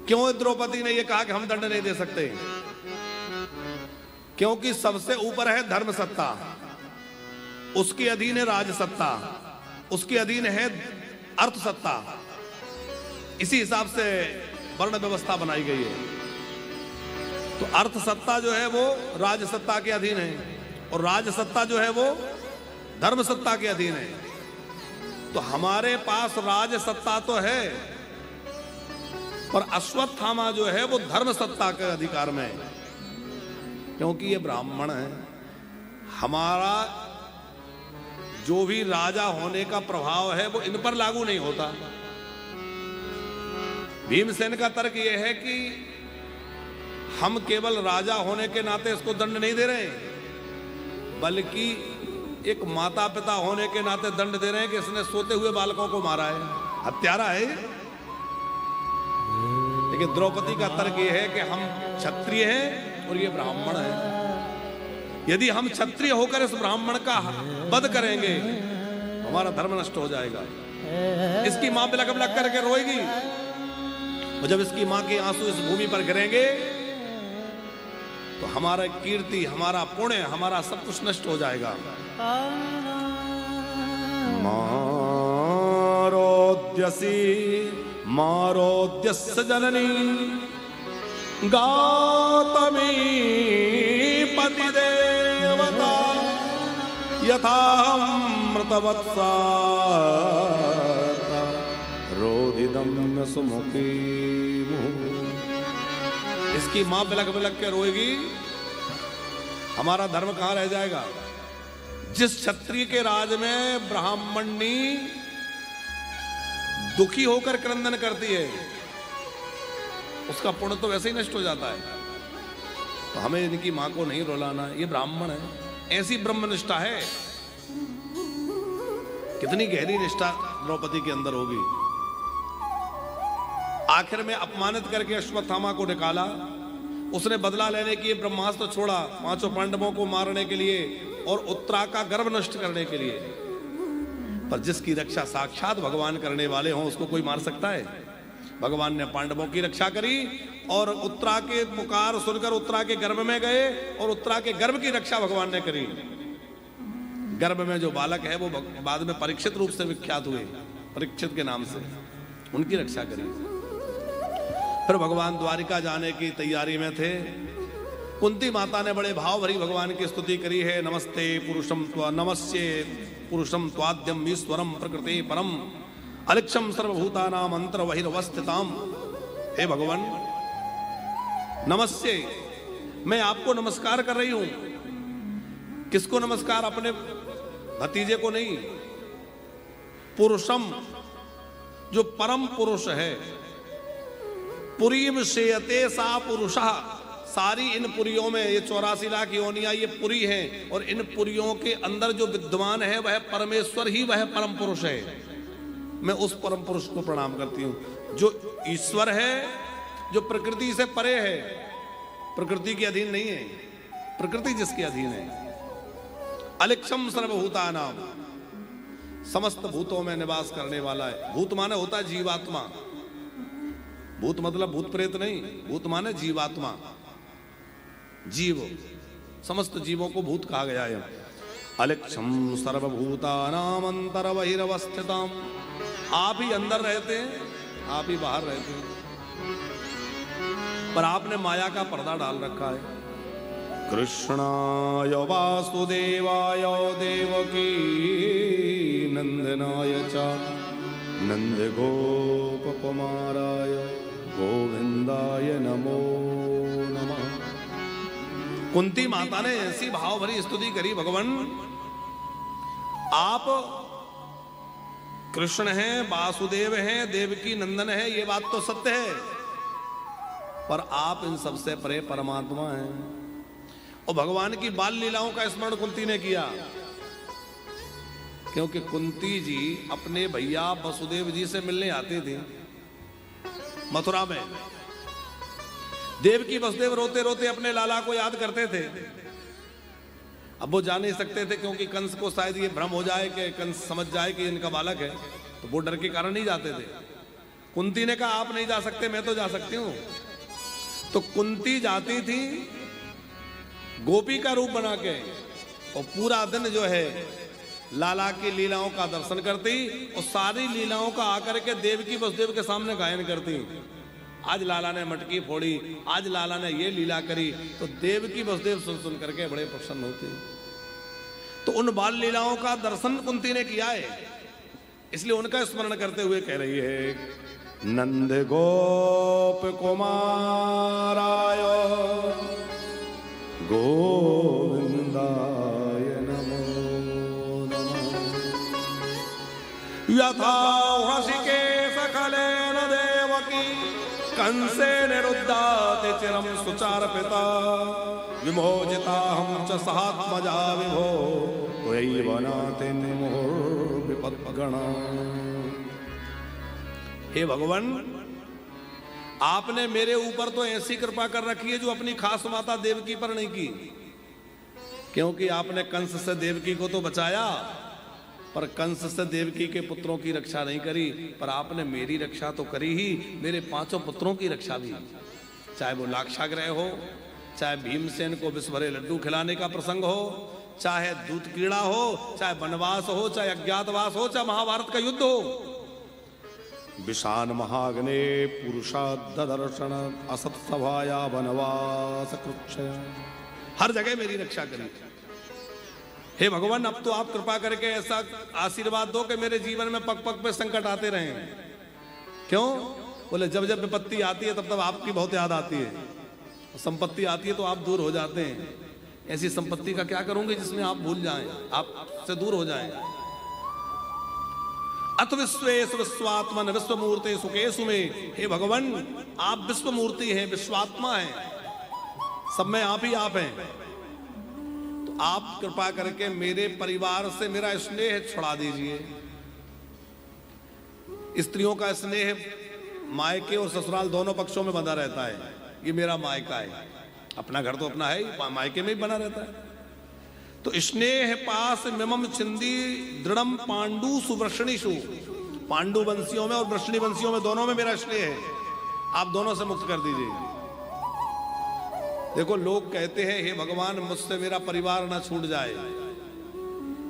क्यों द्रौपदी ने यह कहा कि हम दंड नहीं दे सकते? क्योंकि सबसे ऊपर है धर्म सत्ता, उसके अधीन है राज सत्ता, उसके अधीन है अर्थ सत्ता। इसी हिसाब से वर्ण व्यवस्था बनाई गई है। तो अर्थ सत्ता जो है वो राज सत्ता के अधीन है, और राज सत्ता जो है वो धर्म सत्ता के अधीन है। तो हमारे पास राज सत्ता तो है, पर अश्वत्थामा जो है वो धर्म सत्ता के अधिकार में है, क्योंकि ये ब्राह्मण है। हमारा जो भी राजा होने का प्रभाव है वो इन पर लागू नहीं होता। भीमसेन का तर्क यह है कि हम केवल राजा होने के नाते इसको दंड नहीं दे रहे, बल्कि एक माता पिता होने के नाते दंड दे रहे हैं कि इसने सोते हुए बालकों को मारा है, हत्यारा है। लेकिन द्रौपदी का तर्क यह है कि हम क्षत्रिय हैं और ये ब्राह्मण है। यदि हम क्षत्रिय होकर इस ब्राह्मण का वध करेंगे, हमारा धर्म नष्ट हो जाएगा। इसकी मां बिलक बिलक करके रोएगी, और जब इसकी मां के आंसू इस भूमि पर गिरेंगे तो हमारा कीर्ति, हमारा पुण्य, हमारा सब कुछ नष्ट हो जाएगा। मारोद्यस्य जननी गौतमी पतिदेवता यथामृतवत्सा रोदिदं सुमुखी। इसकी मां बिलक बिलक के रोएगी, हमारा धर्म कहां रह जाएगा? जिस क्षत्रिय के राज में ब्राह्मणी दुखी होकर क्रंदन करती है, उसका पुण्य तो वैसे ही नष्ट हो जाता है। तो हमें इनकी मां को नहीं रुलाना, ये ब्राह्मण है। ऐसी ब्रह्मनिष्ठा है, कितनी गहरी निष्ठा द्रौपदी के अंदर होगी। आखिर में अपमानित करके अश्वत्थामा को निकाला, उसने बदला लेने के लिए ब्रह्मास्त्र छोड़ा 5 पांडवों को मारने के लिए और उत्तरा का गर्भ नष्ट करने के लिए। पर जिसकी रक्षा साक्षात भगवान करने वाले हों, उसको कोई मार सकता है? भगवान ने पांडवों की रक्षा करी, और उत्तरा के पुकार सुनकर उत्तरा के गर्भ में गए, और उत्तरा के गर्भ की रक्षा भगवान ने करी। गर्भ में जो बालक है वो बाद में परीक्षित रूप से विख्यात हुए, परीक्षित के नाम से, उनकी रक्षा करी। फिर भगवान द्वारिका जाने की तैयारी में थे। कुंती माता ने बड़े भाव भरी भगवान की स्तुति करी है। नमस्ते पुरुषम नमस्ये पुरुषम त्वाद्यम ईश्वरम प्रकृति परम अलिक्षम सर्वभूतानाम अंतर्बहिर्वस्थिताम। हे भगवान, नमस्ते, मैं आपको नमस्कार कर रही हूं। किसको नमस्कार? अपने भतीजे को नहीं, पुरुषम, जो परम पुरुष है। पुरीम शेयते सा पुरुषः। सारी इन पुरियों में, ये 84 लाख योनियां ये पुरी हैं, और इन पुरियों के अंदर जो विद्यमान है वह परमेश्वर ही, वह परम पुरुष है। मैं उस परम पुरुष को प्रणाम करती हूं जो ईश्वर है, जो प्रकृति से परे है, प्रकृति के अधीन नहीं है, प्रकृति जिसके अधीन है। अलिक्षम सर्वभूतानाम, समस्त भूतों में निवास करने वाला है। भूत माने होता है जीवात्मा। भूत मतलब भूत प्रेत नहीं, भूत माने जीवात्मा, जीव। समस्त जीवों को भूत कहा गया है। अलिक्षम सर्वभूतानाम अंतर्बहिर्वस्थिताम। आप ही अंदर रहते हैं, आप ही बाहर रहते हैं। पर आपने माया का पर्दा डाल रखा है। कृष्णाय वासुदेवाय देवकी नंदनाय च नंद गोप कुमाराय गोविंदाय नमो नमः। कुंती माता ने ऐसी भाव भरी स्तुति करी, भगवान आप कृष्ण हैं, वासुदेव हैं, देवकी नंदन है, ये बात तो सत्य है, पर आप इन सबसे परे परमात्मा हैं। और भगवान की बाल लीलाओं का स्मरण कुंती ने किया, क्योंकि कुंती जी अपने भैया वसुदेव जी से मिलने आती थी मथुरा में। देवकी वसुदेव रोते रोते अपने लाला को याद करते थे। अब वो जा नहीं सकते थे, क्योंकि कंस को शायद ये भ्रम हो जाए कि कंस समझ जाए कि इनका बालक है, तो वो डर के कारण नहीं जाते थे। कुंती ने कहा आप नहीं जा सकते, मैं तो जा सकती हूं। तो कुंती जाती थी गोपी का रूप बना के, और पूरा दिन जो है लाला की लीलाओं का दर्शन करती, और सारी लीलाओं का आकर के देवकी वसुदेव के सामने गायन करती। आज लाला ने मटकी फोड़ी, आज लाला ने ये लीला करी, तो देवकी वसुदेव सुन सुन करके बड़े प्रसन्न होते। तो उन बाल लीलाओं का दर्शन कुंती ने किया है, इसलिए उनका स्मरण करते हुए कह रही है नंद गोप कुमाराय गोविंदाय नमो नमः। यथा हृषिकेश खलेन देवकी कंसे निरुद्धाते चिरम सुचार पिता विमोचिता हम च सहात्मजा विभो त्वयैव नाते मुहुर्विपद्गणा। हे भगवान, आपने मेरे ऊपर तो ऐसी कृपा कर रखी है जो अपनी खास माता देवकी पर नहीं की, क्योंकि आपने कंस से देवकी को तो बचाया, पर कंस से देवकी के पुत्रों की रक्षा नहीं करी। पर आपने मेरी रक्षा तो करी ही, मेरे 5 पुत्रों की रक्षा भी। चाहे वो लाक्षागृह हो, चाहे भीमसेन को विष भरे लड्डू खिलाने का प्रसंग हो, चाहे दूत क्रीड़ा हो, चाहे वनवास हो, चाहे अज्ञातवास हो, चाहे महाभारत का युद्ध हो। विषान महाग्ने पुरुषादर्शन असत्सभाया वनवास कृच्छया, हर जगह मेरी रक्षा करी। हे भगवान, अब तो आप कृपा करके ऐसा आशीर्वाद दो कि मेरे जीवन में पग पग पे संकट आते रहें। क्यों? बोले जब जब विपत्ति आती है तब तब आपकी बहुत याद आती है, संपत्ति आती है तो आप दूर हो जाते हैं। ऐसी संपत्ति का क्या करूंगी जिसमें आप भूल जाएं, आपसे दूर हो जाएं। अत विश्वेश विश्वात्मन विश्वमूर्ति सुकेशु में, हे भगवान आप विश्वमूर्ति हैं, विश्वात्मा हैं, सब में आप ही आप हैं। तो आप कृपा करके मेरे परिवार से मेरा स्नेह छुड़ा दीजिए। स्त्रियों का स्नेह मायके और ससुराल दोनों पक्षों में बंधा रहता है। ये मेरा मायका है, अपना घर तो अपना है ही, मायके में ही बना रहता है। तो स्नेह पास मिमम छिंदी दृढ़म पांडु सुवृषणीषु, पांडु वंशियों में और वृषणी वंशियों में दोनों में मेरा स्नेह है, आप दोनों से मुक्त कर दीजिए। देखो लोग कहते हैं हे भगवान मुझसे मेरा परिवार ना छूट जाए,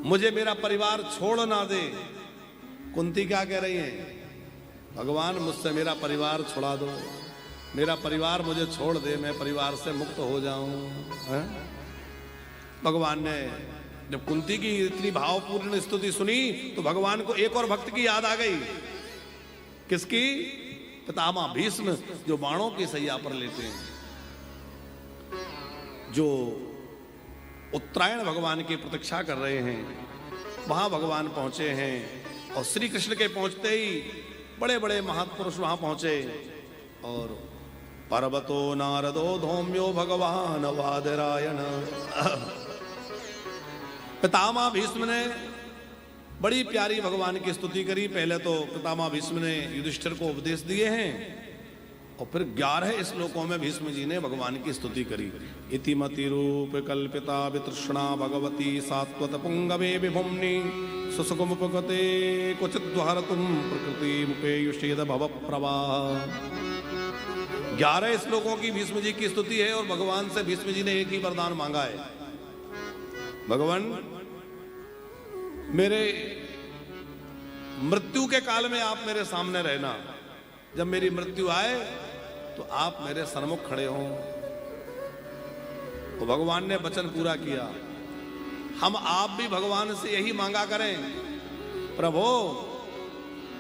मुझे मेरा परिवार छोड़ ना दे। कुंती क्या कह रही है? भगवान मुझसे मेरा परिवार छुड़ा दो, मेरा परिवार मुझे छोड़ दे, मैं परिवार से मुक्त हो जाऊं। भगवान ने जब कुंती की इतनी भावपूर्ण स्तुति सुनी तो भगवान को एक और भक्त की याद आ गई। किसकी? पितामह भीष्म, जो बाणों की सैया पर लेते हैं, जो उत्तरायण भगवान की प्रतीक्षा कर रहे हैं। वहां भगवान पहुंचे हैं और श्री कृष्ण के पहुंचते ही बड़े बड़े महापुरुष वहां पहुंचे। और पर्वतो नारदो धौम्यो भगवान वादरायण। पितामह भीष्म ने बड़ी प्यारी भगवान की स्तुति करी। पहले तो पितामह भीष्म ने युधिष्ठिर को उपदेश दिए हैं और फिर 11 श्लोकों में भीष्म जी ने भगवान की स्तुति करी। इतिमति रूप कल्पिता वितृष्णा भगवती सात्वत पुंगमे विभुम्नि सुसुकुमुपगते क्वचिद्वहरतुं प्रकृति मुपेयुषेद भव प्रवाह। 11 श्लोकों की भीष्म जी की स्तुति है और भगवान से भीष्म जी ने एक ही वरदान मांगा है, भगवान मेरे मृत्यु के काल में आप मेरे सामने रहना। जब मेरी मृत्यु आए तो आप मेरे सन्मुख खड़े हों। तो भगवान ने वचन पूरा किया। हम आप भी भगवान से यही मांगा करें, प्रभु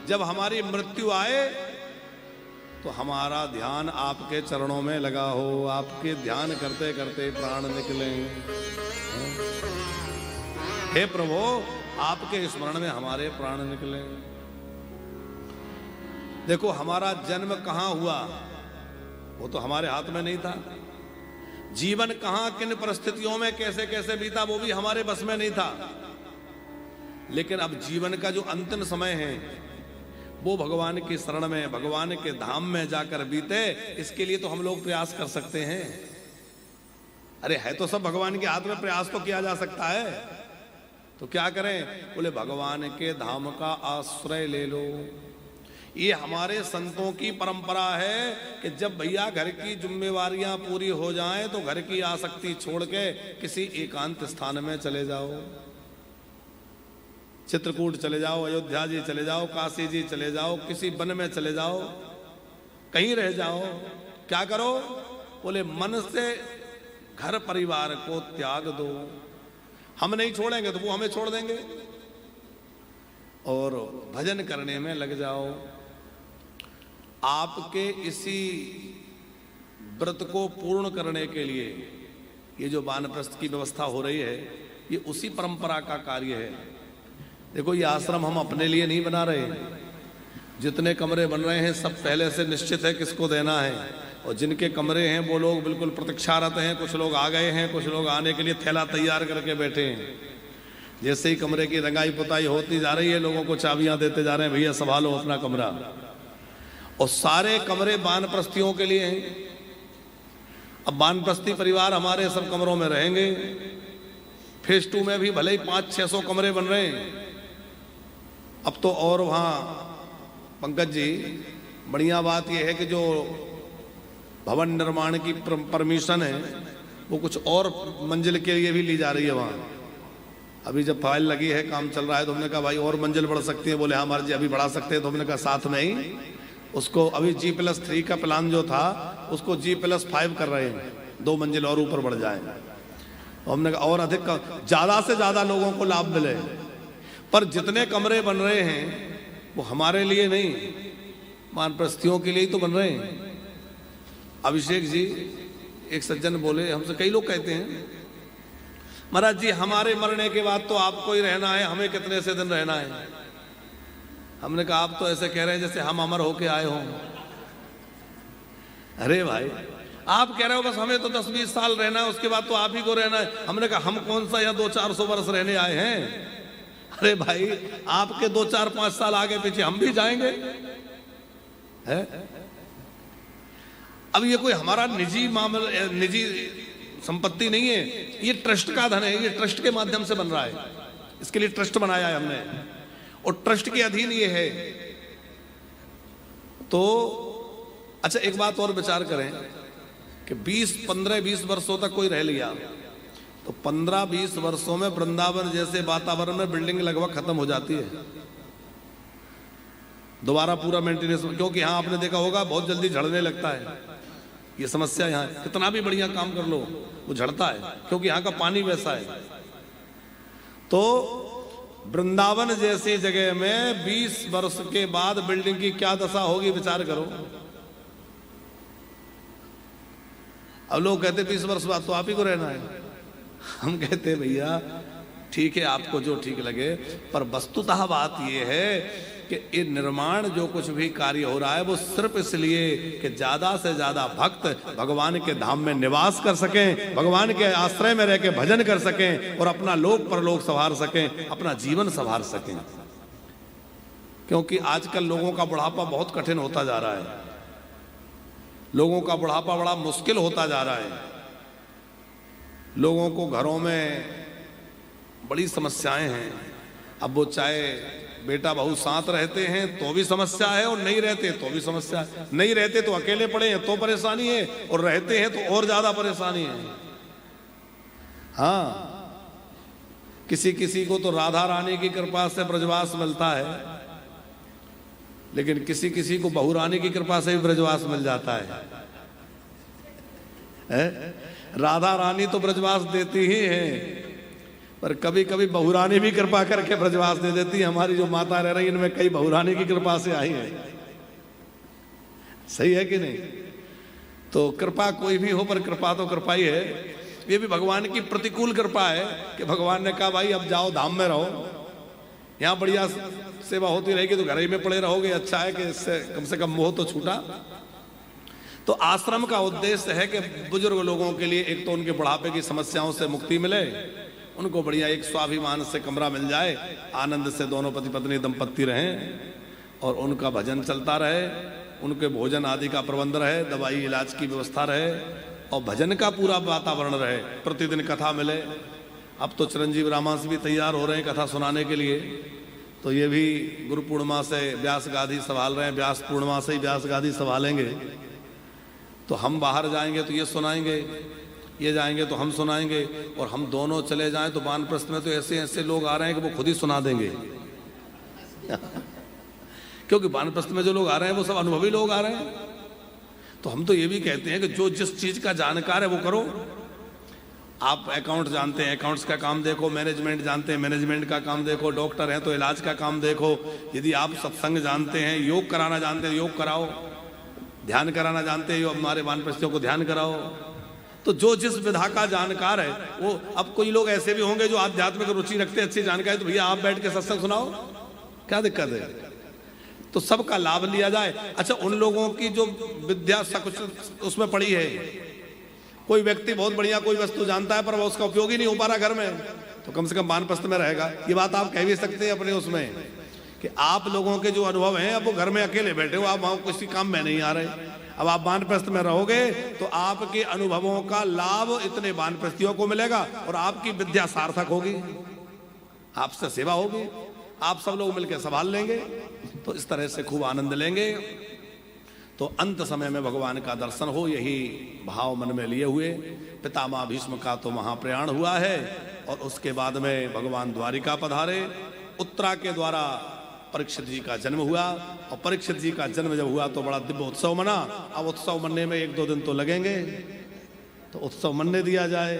जब हमारी मृत्यु आए तो हमारा ध्यान आपके चरणों में लगा हो, आपके ध्यान करते करते प्राण निकले। हे प्रभु आपके स्मरण में हमारे प्राण निकले। देखो हमारा जन्म कहां हुआ वो तो हमारे हाथ में नहीं था, जीवन कहां किन परिस्थितियों में कैसे कैसे बीता वो भी हमारे बस में नहीं था, लेकिन अब जीवन का जो अंतिम समय है वो भगवान की शरण में, भगवान के धाम में जाकर बीते, इसके लिए तो हम लोग प्रयास कर सकते हैं। अरे है तो सब भगवान के हाथ में, प्रयास तो किया जा सकता है। तो क्या करें? बोले भगवान के धाम का आश्रय ले लो। ये हमारे संतों की परंपरा है कि जब भैया घर की जिम्मेवारियां पूरी हो जाएं तो घर की आसक्ति छोड़ के किसी एकांत स्थान में चले जाओ, चित्रकूट चले जाओ, अयोध्या जी चले जाओ, काशी जी चले जाओ, किसी वन में चले जाओ, कहीं रह जाओ। क्या करो? बोले मन से घर परिवार को त्याग दो। हम नहीं छोड़ेंगे तो वो हमें छोड़ देंगे, और भजन करने में लग जाओ। आपके इसी व्रत को पूर्ण करने के लिए ये जो वानप्रस्थ की व्यवस्था हो रही है ये उसी परंपरा का कार्य है। देखो ये आश्रम हम अपने लिए नहीं बना रहे, जितने कमरे बन रहे हैं सब पहले से निश्चित है किसको देना है, और जिनके कमरे हैं वो लोग बिल्कुल प्रतीक्षारत हैं। कुछ लोग आ गए हैं, कुछ लोग आने के लिए थैला तैयार करके बैठे हैं। जैसे ही कमरे की रंगाई पुताई होती जा रही है लोगों को चाबियां देते जा रहे हैं, भैया संभालो अपना कमरा। और सारे कमरे वानप्रस्थियों के लिए हैं। अब वानप्रस्थी परिवार हमारे सब कमरों में रहेंगे। फेज 2 में भी भले ही 500-600 कमरे बन रहे हैं। अब तो और वहाँ पंकज जी बढ़िया बात यह है कि जो भवन निर्माण की परमिशन है वो कुछ और मंजिल के लिए भी ली जा रही है वहाँ। अभी जब फाइल लगी है, काम चल रहा है, तो हमने कहा भाई और मंजिल बढ़ सकती है। बोले हाँ हमारे जी अभी बढ़ा सकते हैं। तो हमने कहा साथ में ही उसको अभी G+3 का प्लान जो था उसको G+5 कर रहे हैं, 2 मंजिल और ऊपर बढ़ जाए। तो हमने कहा और अधिक ज्यादा से ज्यादा लोगों को लाभ मिले। पर जितने कमरे बन रहे हैं वो हमारे लिए नहीं, वानप्रस्थियों के लिए ही तो बन रहे हैं। अभिषेक जी एक सज्जन बोले, हमसे कई लोग कहते हैं महाराज जी हमारे मरने के बाद तो आपको ही रहना है, हमें कितने से दिन रहना है। हमने कहा आप तो ऐसे कह रहे हैं जैसे हम अमर होके आए हों। अरे भाई आप कह रहे हो बस हमें तो 10-20 साल रहना है, उसके बाद तो आप ही को रहना है। हमने कहा हम कौन सा या 200-400 वर्ष रहने आए हैं। अरे भाई आपके 2-4-5 साल आगे पीछे हम भी जाएंगे है? अब ये कोई हमारा निजी मामला, निजी संपत्ति नहीं है, ये ट्रस्ट का धन है। ये ट्रस्ट के माध्यम से बन रहा है, इसके लिए ट्रस्ट बनाया है हमने, और ट्रस्ट के अधीन ये है। तो अच्छा एक बात और विचार करें कि 15-20 वर्षों तक कोई रह लिया तो 15-20 वर्षों में वृंदावन जैसे वातावरण में बिल्डिंग लगभग खत्म हो जाती है। दोबारा पूरा मेंटेनेंस, क्योंकि यहाँ आपने देखा होगा बहुत जल्दी झड़ने लगता है। ये समस्या यहाँ कितना भी बढ़िया काम कर लो वो झड़ता है, क्योंकि यहाँ का पानी वैसा है। तो वृंदावन जैसी जगह में 20 वर्ष के बाद बिल्डिंग की क्या दशा होगी विचार करो। अब लोग कहते 20 वर्ष बाद तो आप ही को रहना है। हम कहते भैया ठीक है आपको जो ठीक लगे, पर वस्तुतः बात यह है कि ये निर्माण जो कुछ भी कार्य हो रहा है वो सिर्फ इसलिए कि ज्यादा से ज्यादा भक्त भगवान के धाम में निवास कर सकें, भगवान के आश्रय में रह के भजन कर सकें और अपना लोक परलोक संवार सकें, अपना जीवन संवार सकें। क्योंकि आजकल लोगों का बुढ़ापा बहुत कठिन होता जा रहा है, लोगों का बुढ़ापा बड़ा मुश्किल होता जा रहा है। लोगों को घरों में बड़ी समस्याएं हैं। अब वो चाहे बेटा बहू साथ रहते हैं तो भी समस्या है, और नहीं रहते तो भी समस्या है। नहीं रहते तो अकेले पड़े हैं तो परेशानी है, और रहते हैं तो और ज्यादा परेशानी है। हाँ, किसी किसी को तो राधा रानी की कृपा से ब्रजवास मिलता है, लेकिन किसी किसी को बहू रानी की कृपा से भी ब्रजवास मिल जाता है। है? राधा रानी तो ब्रजवास देती ही है, पर कभी कभी बहुरानी भी कृपा करके ब्रजवास दे देती है। हमारी जो माता रह रही इनमें कई बहुरानी की कृपा से आई है। सही है कि नहीं? तो कृपा कोई भी हो, पर कृपा तो कृपा ही है। ये भी भगवान की प्रतिकूल कृपा है कि भगवान ने कहा भाई अब जाओ धाम में रहो, यहाँ बढ़िया सेवा होती रहेगी तो घर ही में पड़े रहोगे, अच्छा है कि इससे कम से कम मोह तो छूटा। तो आश्रम का उद्देश्य है कि बुजुर्ग लोगों के लिए एक तो उनके बुढ़ापे की समस्याओं से मुक्ति मिले, उनको बढ़िया एक स्वाभिमान से कमरा मिल जाए, आनंद से दोनों पति पत्नी दंपत्ति रहें और उनका भजन चलता रहे, उनके भोजन आदि का प्रबंध रहे, दवाई इलाज की व्यवस्था रहे और भजन का पूरा वातावरण रहे, प्रतिदिन कथा मिले। अब तो चिरंजीव रामांश भी तैयार हो रहे हैं कथा सुनाने के लिए, तो ये भी गुरु पूर्णिमा से व्यास गादी संभाल रहे हैं, व्यास पूर्णिमा से ही व्यास गादी संभालेंगे। तो हम बाहर जाएंगे तो ये सुनाएंगे, ये जाएंगे तो हम सुनाएंगे, और हम दोनों चले जाएं तो वानप्रस्थ में तो ऐसे ऐसे लोग आ रहे हैं कि वो खुद ही सुना देंगे क्योंकि वानप्रस्थ में जो लोग आ रहे हैं वो सब अनुभवी लोग आ रहे हैं। तो हम तो ये भी कहते हैं कि जो जिस चीज का जानकार है वो करो। आप अकाउंट जानते हैं, अकाउंट्स का काम देखो, मैनेजमेंट जानते हैं, मैनेजमेंट का काम देखो, डॉक्टर हैं तो इलाज का काम देखो, यदि आप सत्संग जानते हैं, योग कराना जानते हैं योग कराओ, ध्यान कराना जानते हैं हमारे वानप्रस्थियों को ध्यान कराओ। तो जो जिस विधा का जानकार है वो, अब कोई लोग ऐसे भी होंगे जो आध्यात्मिक रुचि रखते हैं, अच्छी जानकारी, तो भैया आप बैठ के सत्संग सुनाओ, क्या दिक्कत है? तो सबका लाभ लिया जाए। अच्छा, उन लोगों की जो विद्या कुछ उसमें पड़ी है, कोई व्यक्ति बहुत बढ़िया कोई वस्तु जानता है पर वो उसका उपयोग ही नहीं हो पा रहा घर में, तो कम से कम वानप्रस्थ में रहेगा। ये बात आप कह भी सकते हैं अपने उसमें कि आप लोगों के जो अनुभव हैं, अब वो घर में अकेले बैठे हो, आप वहां किसी काम में नहीं आ रहे, अब आप वानप्रस्थ में रहोगे तो आपके अनुभवों का लाभ इतने वानप्रस्थियों को मिलेगा और आपकी विद्या सार्थक होगी, आपसे सेवा होगी, आप सब लोग मिलकर संभाल लेंगे, तो इस तरह से खूब आनंद लेंगे। तो अंत समय में भगवान का दर्शन हो, यही भाव मन में लिए हुए पितामह भीष्म का तो महाप्रयाण हुआ है और उसके बाद में भगवान द्वारिका पधारे। उत्तरा के द्वारा परीक्षित जी का जन्म हुआ और परीक्षित जी का जन्म जब हुआ तो बड़ा दिव्य उत्सव मना। अब उत्सव मनने में 1-2 दिन तो लगेंगे, तो उत्सव मनने दिया जाए।